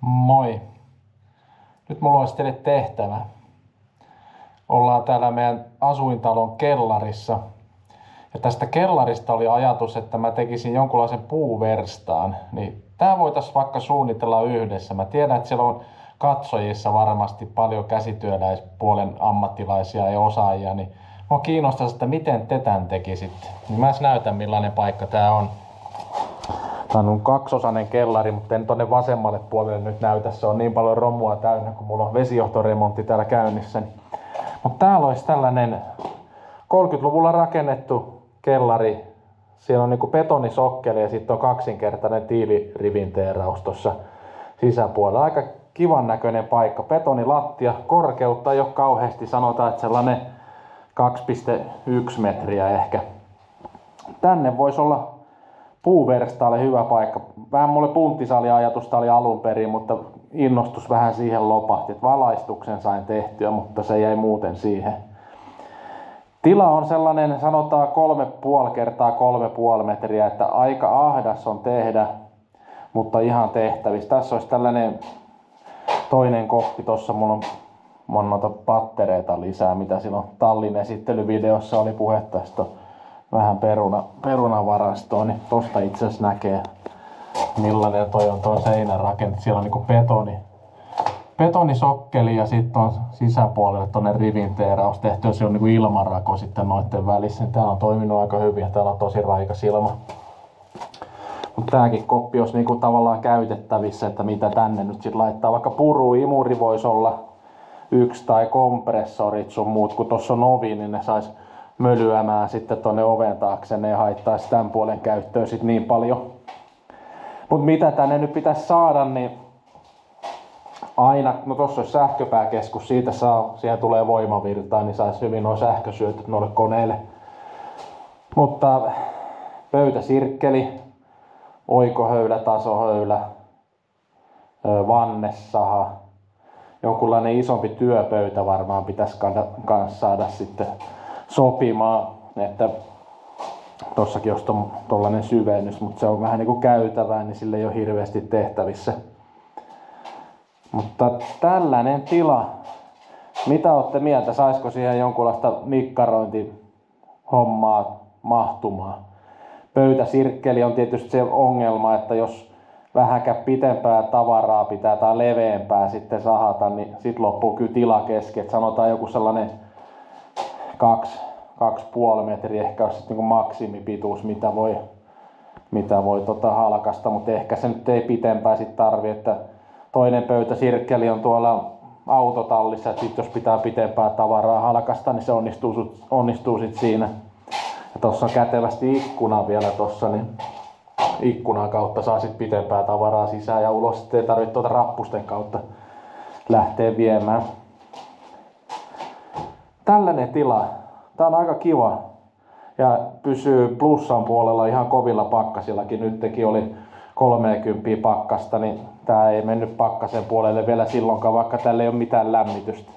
Moi. Nyt mulla olisi teille tehtävä. Ollaan täällä meidän asuintalon kellarissa. Ja tästä kellarista oli ajatus, että mä tekisin jonkunlaisen puuverstaan. Niin tää voitais vaikka suunnitella yhdessä. Mä tiedän, että siellä on katsojissa varmasti paljon käsityöläispuolen ammattilaisia ja osaajia. Niin mua kiinnostaisi, että miten te tän tekisitte. Niin mä näytän millainen paikka tää on. Tää on kaksosainen kellari, mutta en tonne vasemmalle puolelle nyt näytä. Se on niin paljon romua täynnä, kun mulla on vesijohtoremontti täällä käynnissä. Mutta täällä olisi tällainen 30-luvulla rakennettu kellari. Siellä on niinku betonisokkeli ja sitten on kaksinkertainen tiilirivinteeraus tuossa sisäpuolella. Aika kivan näköinen paikka. Betonilattia, korkeutta ei ole kauheasti, sanotaan, että sellainen 2,1 metriä ehkä. Tänne voisi olla puuverstaalle hyvä paikka. Vähän mulle punttisaliajatusta oli alun perin, mutta innostus vähän siihen lopahti. Että valaistuksen sain tehtyä, mutta se jäi muuten siihen. Tila on sellainen, sanotaan 3,5 kertaa 3,5 metriä, että aika ahdas on tehdä, mutta ihan tehtävissä. Tässä olisi tällainen toinen koppi. Tuossa mulla on noita pattereita lisää, mitä silloin tallin esittelyvideossa oli puhetta. Sitten vähän perunavarastoa, niin tosta itse asiassa näkee millainen toi on tuo seinärakenne. Siellä on niinku betonisokkeli ja sitten on sisäpuolelle tonne rivinteeraus tehty ja se on niinku ilmanrako sitten noitten välissä. Täällä on toiminut aika hyvin ja täällä on tosi raikas ilma. Mutta tääkin koppi olisi niinku tavallaan käytettävissä, että mitä tänne nyt sit laittaa. Vaikka puruimuri voisi olla yksi tai kompressorit sun muut, kun tossa on ovi, niin ne sais mölyämään sitten tonne oven taakse, ne haittaisi tämän puolen käyttöön sit niin paljon. Mut mitä tänne nyt pitäisi saada, niin aina, no tossa olisi sähköpääkeskus, siihen tulee voimavirtaa, niin saisi hyvin nuo sähkösyötöt noille koneille. Mutta pöytäsirkkeli, oikohöylä, tasohöylä, vannesaha, jonkunlainen isompi työpöytä varmaan pitäisi kans saada sitten sopimaan, että tossakin olisi tollanen syvennys, mutta se on vähän niinku käytävää, niin sille ei ole hirveästi tehtävissä. Mutta tällainen tila, mitä olette mieltä, saisiko siihen jonkunlaista nikkarointihommaa mahtumaan? Pöytäsirkkeli on tietysti se ongelma, että jos vähänkään pitempää tavaraa pitää tai leveämpää sitten sahata, niin sit loppuu kyllä tila kesken. Sanotaan joku sellainen 2,5 metriä ehkä olisi niin maksimipituus, mitä voi halkasta, mutta ehkä se nyt ei pitempää sit tarvi, että toinen pöytäsirkkeli on tuolla autotallissa, että sit jos pitää pitempää tavaraa halkasta, niin se onnistuu sit siinä. Ja tossa on kätevästi ikkuna vielä tossa, niin ikkunan kautta saa sit pitempää tavaraa sisään ja ulos, sitten ei tarvitse tuota rappusten kautta lähteä viemään. Tällainen tila. Tää on aika kiva ja pysyy plussan puolella ihan kovilla pakkasillakin. Nytkin oli 30 pakkasta, niin tää ei mennyt pakkasen puolelle vielä silloinkaan, vaikka tällä ei ole mitään lämmitystä.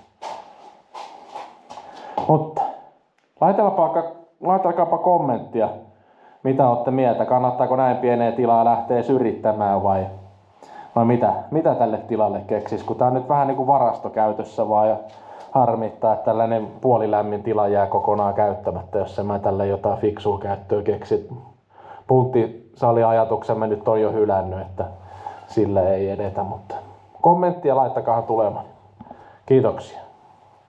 Mutta laitakaapa kommenttia, mitä olette mieltä. Kannattaako näin pieneen tilaa lähteä yrittämään vai mitä tälle tilalle keksis, kun tää on nyt vähän niinku varastokäytössä vaan ja harmittaa, että tällainen puolilämmin tila jää kokonaan käyttämättä, jos mä tälle jotain fiksua käyttöä keksit. Punttisali-ajatuksemme nyt on jo hylännyt, että sillä ei edetä, mutta kommenttia laittakaa tulemaan. Kiitoksia.